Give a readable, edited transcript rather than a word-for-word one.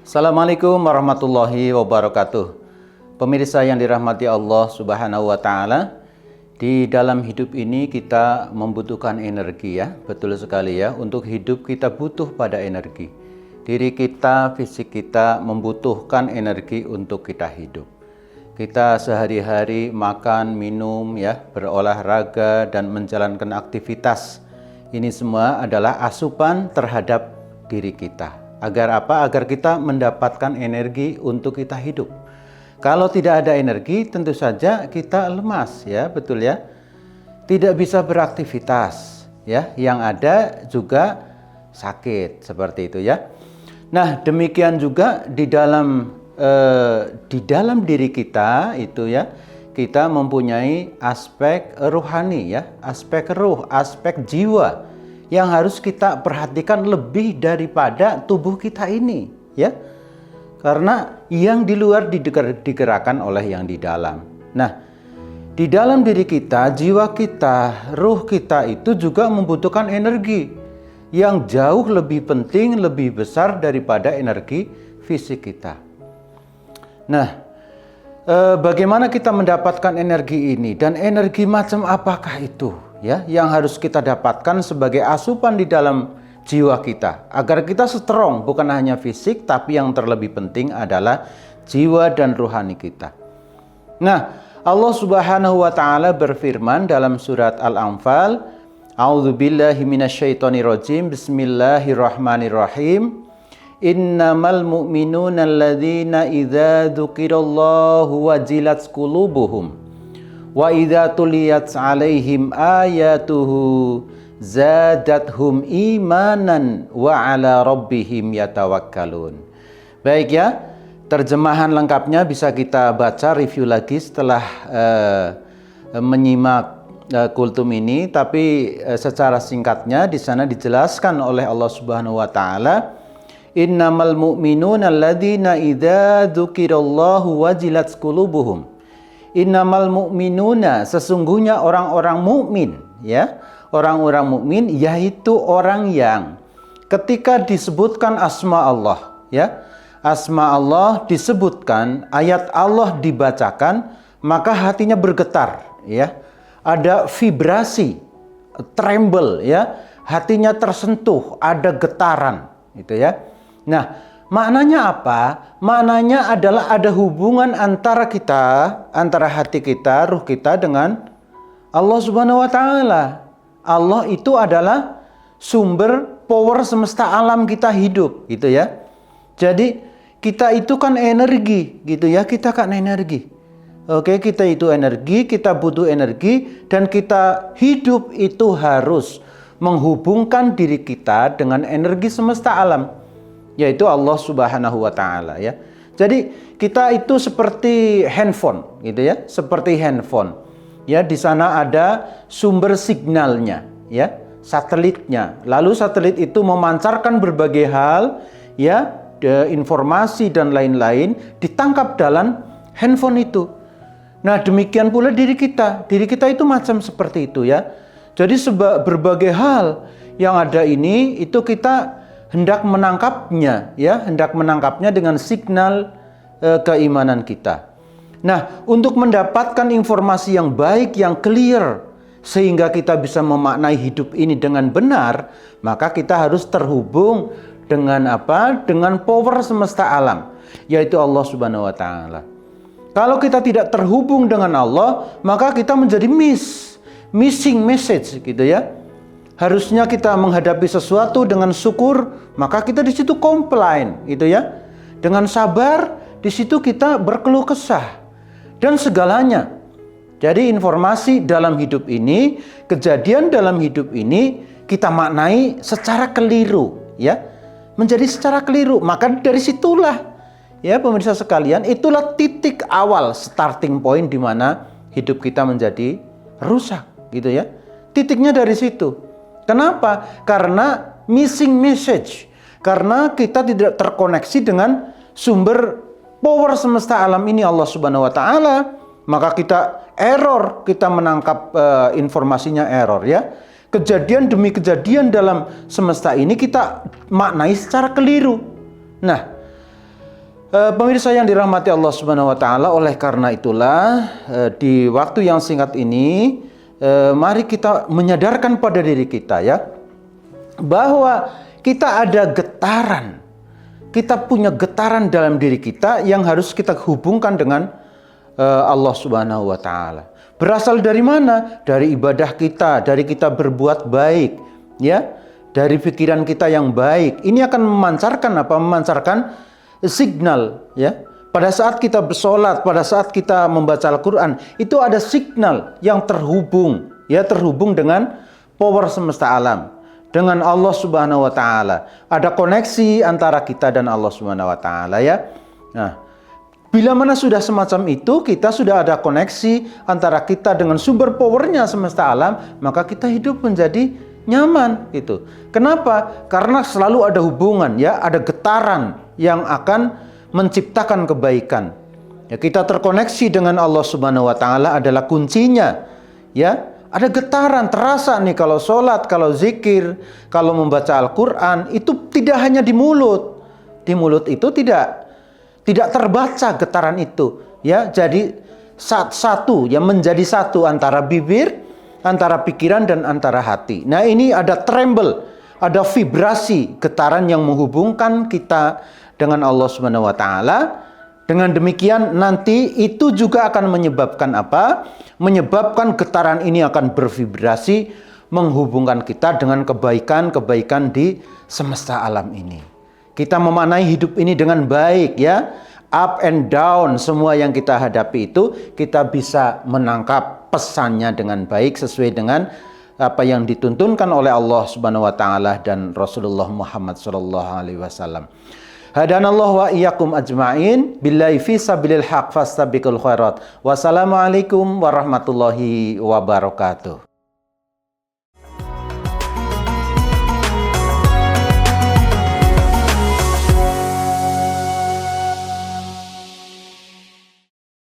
Assalamualaikum warahmatullahi wabarakatuh. Pemirsa yang dirahmati Allah Subhanahu wa Ta'ala, di dalam hidup ini kita membutuhkan energi, ya. Betul sekali, ya. Untuk hidup kita butuh pada energi. Diri kita, fisik kita membutuhkan energi untuk kita hidup. Kita sehari-hari makan, minum, ya, berolahraga dan menjalankan aktivitas. Ini semua adalah asupan terhadap diri kita. Agar apa? Agar kita mendapatkan energi untuk kita hidup. Kalau tidak ada energi, tentu saja kita lemas, ya, betul, ya. Tidak bisa beraktivitas, ya. Yang ada juga sakit, seperti itu, ya. Nah, demikian juga di dalam diri kita itu, ya, kita mempunyai aspek rohani, ya, aspek ruh, aspek jiwa yang harus kita perhatikan lebih daripada tubuh kita ini, ya. Karena yang di luar digerakkan oleh yang di dalam. Nah, di dalam diri kita, jiwa kita, ruh kita itu juga membutuhkan energi yang jauh lebih penting, lebih besar daripada energi fisik kita. Nah, bagaimana kita mendapatkan energi ini dan energi macam apakah itu, ya, yang harus kita dapatkan sebagai asupan di dalam jiwa kita agar kita strong, bukan hanya fisik tapi yang terlebih penting adalah jiwa dan rohani kita. Nah, Allah Subhanahu wa Ta'ala berfirman dalam surat Al-Anfal, A'udzubillahi minasyaitonirrajim, Bismillahirrahmanirrahim. Innamal mu'minuna alladzina idza dzukirallahu wajilat qulubuhum wa idza tuliyat 'alaihim ayatuhu zadathum imanan wa 'ala rabbihim yatawakkalun. Baik, ya, terjemahan lengkapnya bisa kita baca review lagi setelah menyimak kultum ini, tapi secara singkatnya di sana dijelaskan oleh Allah Subhanahu wa Ta'ala, innamal mu'minuna alladzina idza dzukirallahu wajilat qulubuhum. Innamal mu'minuna, sesungguhnya orang-orang mukmin, ya. Orang-orang mukmin yaitu orang yang ketika disebutkan asma Allah, ya. Asma Allah disebutkan, ayat Allah dibacakan, maka hatinya bergetar, ya. Ada vibrasi, tremble, ya. Hatinya tersentuh, ada getaran, gitu, ya. Nah, maknanya apa? Maknanya adalah ada hubungan antara kita, antara hati kita, ruh kita dengan Allah Subhanahu wa Ta'ala. Allah itu adalah sumber power semesta alam kita hidup, gitu, ya. Jadi kita itu kan energi, gitu, ya. Kita kan energi. Oke, kita itu energi, kita butuh energi, dan kita hidup itu harus menghubungkan diri kita dengan energi semesta alam, yaitu Allah Subhanahu wa Ta'ala, ya. Jadi kita itu seperti handphone, gitu, ya, seperti handphone. Ya, di sana ada sumber signalnya, ya, satelitnya. Lalu satelit itu memancarkan berbagai hal, ya, informasi dan lain-lain ditangkap dalam handphone itu. Nah, demikian pula diri kita. Diri kita itu macam seperti itu, ya. Jadi berbagai hal yang ada ini itu kita hendak menangkapnya, ya, hendak menangkapnya dengan signal keimanan kita. Nah, untuk mendapatkan informasi yang baik, yang clear, sehingga kita bisa memaknai hidup ini dengan benar, maka kita harus terhubung dengan apa? Dengan power semesta alam, yaitu Allah Subhanahu wa Ta'ala. Kalau kita tidak terhubung dengan Allah, maka kita menjadi missing message, gitu, ya. Harusnya kita menghadapi sesuatu dengan syukur, maka kita di situ komplain, gitu, ya. Dengan sabar, di situ kita berkeluh kesah dan segalanya. Jadi informasi dalam hidup ini, kejadian dalam hidup ini kita maknai secara keliru, ya. Menjadi secara keliru. Maka dari situlah, ya, pemirsa sekalian, itulah titik awal, starting point di mana hidup kita menjadi rusak, gitu, ya. Titiknya dari situ. Kenapa? Karena missing message. Karena kita tidak terkoneksi dengan sumber power semesta alam ini, Allah Subhanahu wa Ta'ala. Maka kita error, kita menangkap informasinya error, ya. Kejadian demi kejadian dalam semesta ini kita maknai secara keliru. Nah, Pemirsa yang dirahmati Allah Subhanahu wa taala, oleh karena itulah di waktu yang singkat ini mari kita menyadarkan pada diri kita ya bahwa kita ada getaran. Kita punya getaran dalam diri kita yang harus kita hubungkan dengan Allah Subhanahu wa taala. Berasal dari mana? Dari ibadah kita, dari kita berbuat baik, ya. Dari pikiran kita yang baik. Ini akan memancarkan apa? Memancarkan signal, ya. Pada saat kita bersolat, pada saat kita membaca Al-Quran, itu ada signal yang terhubung, ya, terhubung dengan power semesta alam, dengan Allah Subhanahu wa taala. Ada koneksi antara kita dan Allah Subhanahu wa taala, ya. Nah, bila mana sudah semacam itu, kita sudah ada koneksi antara kita dengan sumber powernya semesta alam, maka kita hidup menjadi nyaman gitu. Kenapa? Karena selalu ada hubungan, ya, ada getaran yang akan menciptakan kebaikan. Ya, kita terkoneksi dengan Allah Subhanahu wa taala adalah kuncinya. Ya, ada getaran terasa nih kalau sholat, kalau zikir, kalau membaca Al-Qur'an, itu tidak hanya di mulut. Di mulut itu tidak terbaca getaran itu, ya. Jadi satu, ya, menjadi satu antara bibir, antara pikiran dan antara hati. Nah, ini ada tremble, ada vibrasi getaran yang menghubungkan kita dengan Allah Subhanahu wa taala. Dengan demikian nanti itu juga akan menyebabkan apa? Menyebabkan getaran ini akan bervibrasi menghubungkan kita dengan kebaikan-kebaikan di semesta alam ini. Kita memaknai hidup ini dengan baik, ya. Up and down semua yang kita hadapi itu kita bisa menangkap pesannya dengan baik sesuai dengan apa yang dituntunkan oleh Allah Subhanahu wa taala dan Rasulullah Muhammad sallallahu alaihi wasallam. Hadanallahu wa iyyakum ajmain billahi fi sabilil haq fastabiqul khairat. Wassalamualaikum warahmatullahi wabarakatuh.